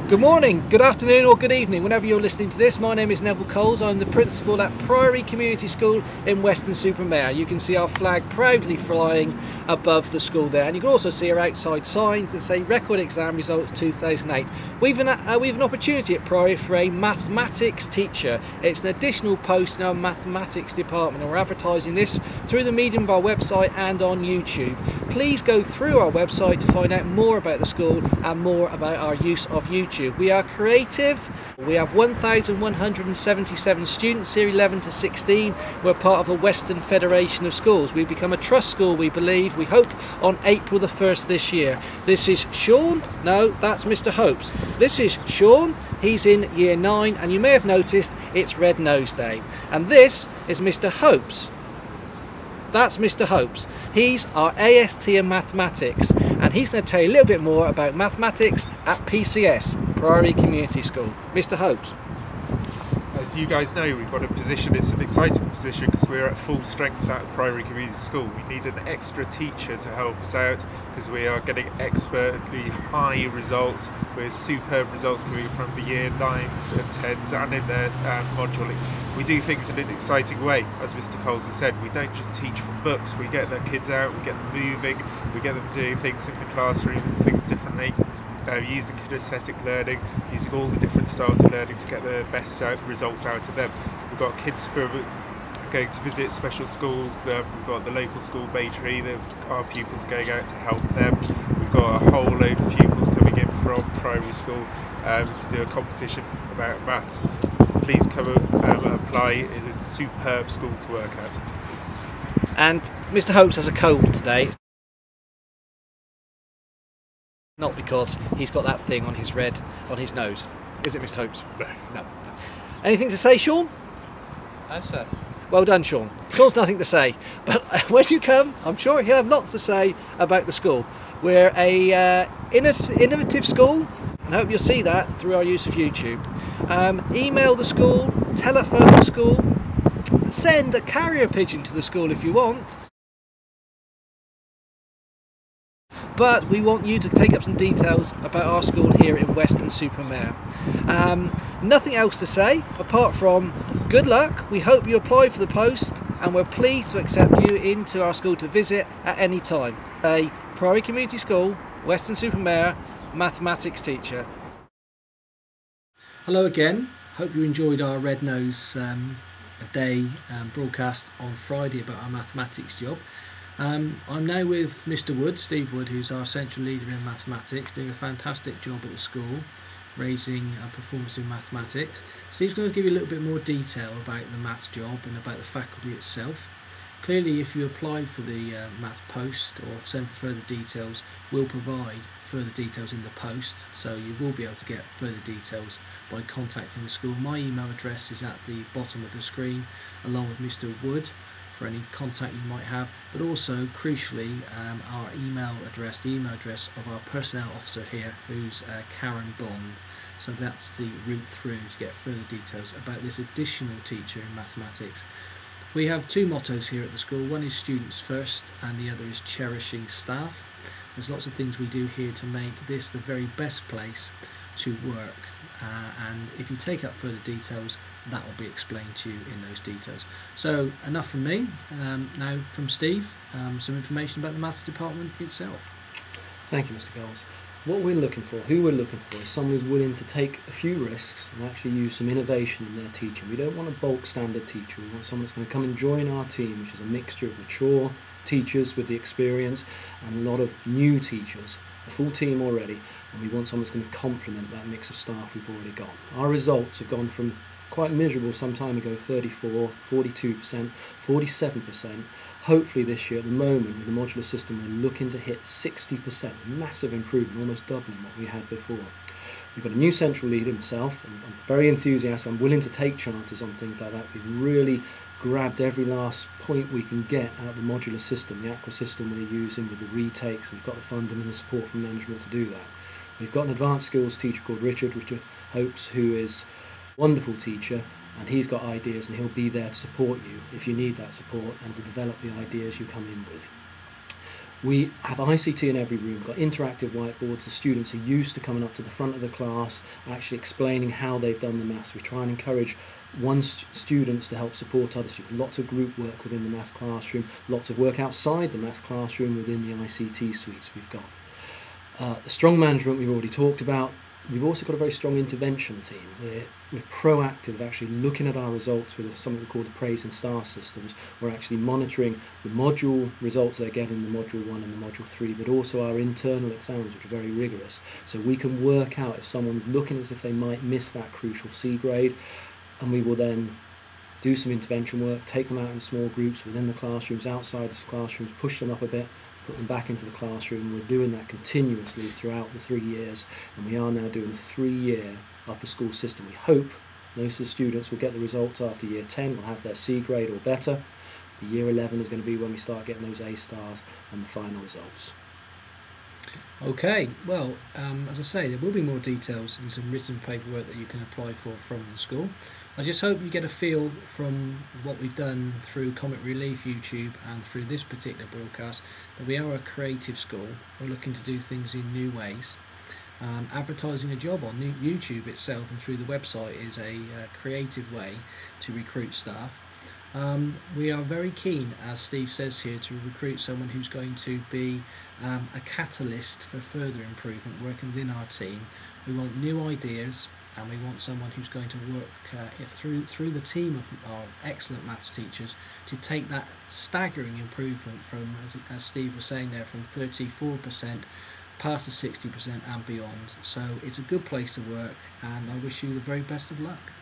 Good morning, good afternoon or good evening, whenever you're listening to this. My name is Neville Coles. I'm the principal at Priory Community School in Weston-super-Mare. You can see our flag proudly flying above the school there, and you can also see our outside signs that say Record Exam Results 2008. We've an opportunity at Priory for a mathematics teacher. It's an additional post in our mathematics department, and we're advertising this through the medium of our website and on YouTube. Please go through our website to find out more about the school and more about our use of YouTube. We are creative. We have 1,177 students here, 11 to 16. We're part of a Western Federation of Schools. We've become a trust school, we believe, we hope, on April the 1st this year. This is Sean. No, that's Mr. Hopes. This is Sean. He's in year 9, and you may have noticed it's Red Nose Day. And this is Mr. Hopes. That's Mr. Hopes. He's our AST in mathematics, and he's going to tell you a little bit more about mathematics at PCS, Priory Community School. Mr. Hopes. As you guys know, we've got a position, it's an exciting position because we're at full strength at Priory Community School. We need an extra teacher to help us out because we are getting expertly high results with superb results coming from the year 9s and 10s and in their modules. We do things in an exciting way, as Mr. Coles has said. We don't just teach from books, we get the kids out, we get them moving, we get them doing things in the classroom, things differently. Using kinesthetic learning, using all the different styles of learning to get the best results out of them. We've got kids from going to visit special schools, we've got the local school Priory, our pupils going out to help them. We've got a whole load of pupils coming in from primary school to do a competition about maths. Please come and apply, it is a superb school to work at. And Mr. Hopes has a cold today. Not because he's got that thing on his nose. Is it, Mr. Hopes? No. Anything to say, Sean? No, sir. Well done, Sean. Sean's nothing to say, but when you come, I'm sure he'll have lots to say about the school. We're a innovative school, and I hope you'll see that through our use of YouTube. Email the school, telephone the school, send a carrier pigeon to the school if you want. But we want you to take up some details about our school here in Weston-super-Mare. Nothing else to say apart from good luck. We hope you apply for the post, and we're pleased to accept you into our school to visit at any time. A Priory Community School, Weston-super-Mare, mathematics teacher. Hello again. Hope you enjoyed our Red Nose Day broadcast on Friday about our mathematics job. I'm now with Mr. Wood, Steve Wood, who's our central leader in mathematics, doing a fantastic job at the school, raising performance in mathematics. Steve's going to give you a little bit more detail about the maths job and about the faculty itself. Clearly, if you apply for the maths post or send for further details, we'll provide further details in the post, so you will be able to get further details by contacting the school. My email address is at the bottom of the screen, along with Mr. Wood, for any contact you might have, but also crucially our email address, the email address of our personnel officer here, who's Karen Bond. So that's the route through to get further details about this additional teacher in mathematics. We have two mottos here at the school. One is students first, and the other is cherishing staff. There's lots of things we do here to make this the very best place to work, and if you take up further details, that will be explained to you in those details. So enough from me. Now from Steve, some information about the maths department itself. Thank you, Mr. Coles. What we're looking for, who we're looking for, is someone who's willing to take a few risks and actually use some innovation in their teaching. We don't want a bulk standard teacher. We want someone that's going to come and join our team, which is a mixture of mature teachers with the experience and a lot of new teachers, a full team already, and we want someone that's going to complement that mix of staff we've already got. Our results have gone from quite miserable some time ago, 34, 42%, 47%. Hopefully this year, at the moment, with the modular system, we're looking to hit 60%, a massive improvement, almost doubling what we had before. We've got a new central leader, myself, and I'm very enthusiastic. I'm willing to take chances on things like that. We've really grabbed every last point we can get out of the modular system, the aqua system we're using with the retakes. We've got the funding and the support from management to do that. We've got an advanced skills teacher called Richard Hopes, who is a wonderful teacher, and he's got ideas, and he'll be there to support you if you need that support and to develop the ideas you come in with. We have ICT in every room, got interactive whiteboards. The students are used to coming up to the front of the class, actually explaining how they've done the maths. We try and encourage students to help support other students. Lots of group work within the maths classroom, lots of work outside the maths classroom within the ICT suites we've got. The strong management we've already talked about. We've also got a very strong intervention team. We're proactive, actually looking at our results with something we call the praise and star systems. We're actually monitoring the module results they get in the module 1 and the module 3, but also our internal exams, which are very rigorous. So we can work out if someone's looking as if they might miss that crucial C grade, and we will then do some intervention work, take them out in small groups within the classrooms, outside the classrooms, push them up a bit, put them back into the classroom. We're doing that continuously throughout the 3 years, and we are now doing a 3-year upper school system. We hope most of the students will get the results after year 10, will have their C grade or better. The year 11 is going to be when we start getting those A stars and the final results. Okay, well, as I say, there will be more details and some written paperwork that you can apply for from the school. I just hope you get a feel from what we've done through Comic Relief YouTube and through this particular broadcast that we are a creative school. We're looking to do things in new ways. Advertising a job on YouTube itself and through the website is a creative way to recruit staff. We are very keen, as Steve says here, to recruit someone who's going to be a catalyst for further improvement working within our team. We want new ideas, and we want someone who's going to work through the team of our excellent maths teachers to take that staggering improvement from, as Steve was saying there, from 34% past the 60% and beyond. So it's a good place to work, and I wish you the very best of luck.